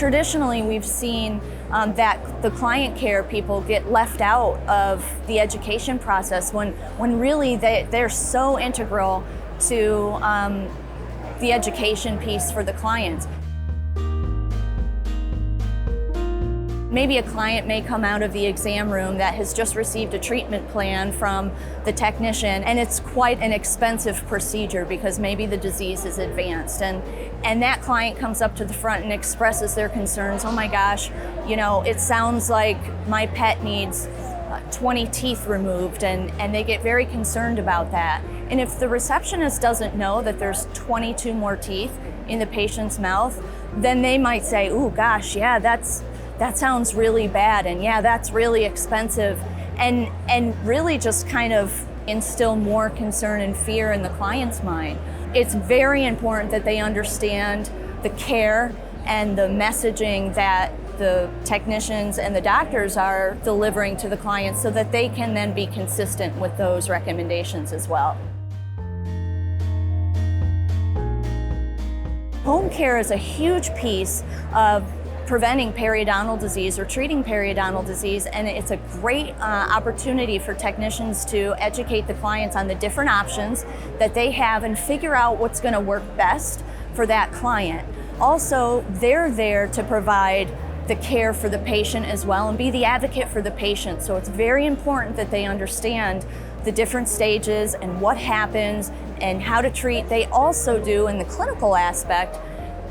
Traditionally, we've seen that the client care people get left out of the education process when really they're so integral to the education piece for the clients. Maybe a client may come out of the exam room that has just received a treatment plan from the technician, and it's quite an expensive procedure because maybe the disease is advanced. And that client comes up to the front and expresses their concerns. Oh my gosh, it sounds like my pet needs 20 teeth removed, and they get very concerned about that. And if the receptionist doesn't know that there's 22 more teeth in the patient's mouth, then they might say, oh gosh, yeah, that sounds really bad, and yeah, that's really expensive, and really just kind of instill more concern and fear in the client's mind. It's very important that they understand the care and the messaging that the technicians and the doctors are delivering to the clients so that they can then be consistent with those recommendations as well. Home care is a huge piece of preventing periodontal disease or treating periodontal disease, and it's a great opportunity for technicians to educate the clients on the different options that they have and figure out what's going to work best for that client. Also, they're there to provide the care for the patient as well and be the advocate for the patient. So it's very important that they understand the different stages and what happens and how to treat. They also do, in the clinical aspect,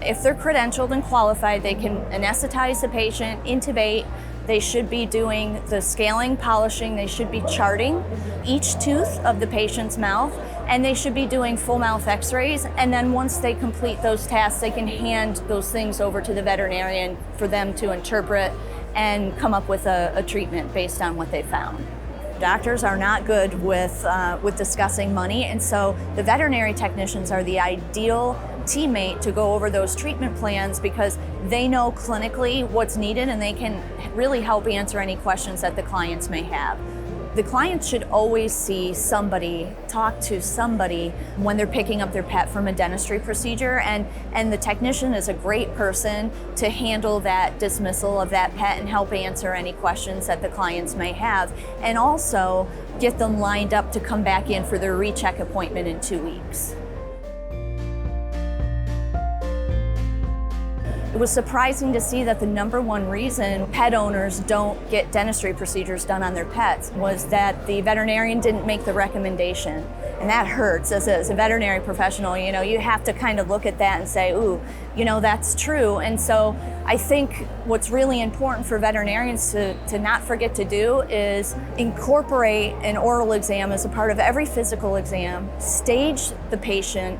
if they're credentialed and qualified, they can anesthetize the patient, intubate. They should be doing the scaling, polishing. They should be charting each tooth of the patient's mouth, and they should be doing full mouth x-rays. And then once they complete those tasks, they can hand those things over to the veterinarian for them to interpret and come up with a treatment based on what they found. Doctors are not good with discussing money, and so the veterinary technicians are the ideal teammate to go over those treatment plans because they know clinically what's needed and they can really help answer any questions that the clients may have. The clients should always see somebody, talk to somebody when they're picking up their pet from a dentistry procedure, and the technician is a great person to handle that dismissal of that pet and help answer any questions that the clients may have, and also get them lined up to come back in for their recheck appointment in 2 weeks. It was surprising to see that the number one reason pet owners don't get dentistry procedures done on their pets was that the veterinarian didn't make the recommendation. And that hurts as a veterinary professional. You have to kind of look at that and say, ooh, that's true. And so I think what's really important for veterinarians to not forget to do is incorporate an oral exam as a part of every physical exam, stage the patient,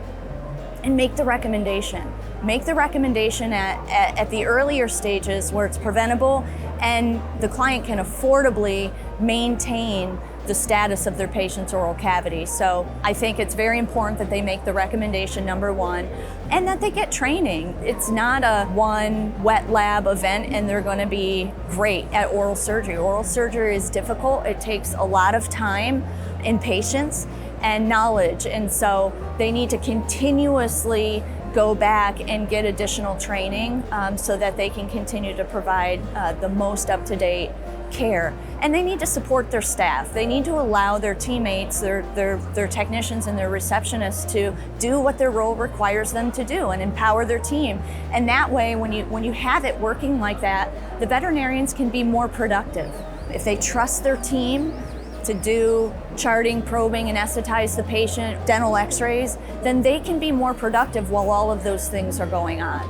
and make the recommendation. Make the recommendation at the earlier stages where it's preventable and the client can affordably maintain the status of their patient's oral cavity. So I think it's very important that they make the recommendation, number one, and that they get training. It's not a one wet lab event and they're going to be great at oral surgery. Oral surgery is difficult. It takes a lot of time and patience and knowledge, and so they need to continuously go back and get additional training so that they can continue to provide the most up-to-date care. And they need to support their staff. They need to allow their teammates, their technicians and their receptionists to do what their role requires them to do and empower their team. And that way, when you have it working like that, the veterinarians can be more productive. If they trust their team to do charting, probing, anesthetize the patient, dental x-rays, then they can be more productive while all of those things are going on.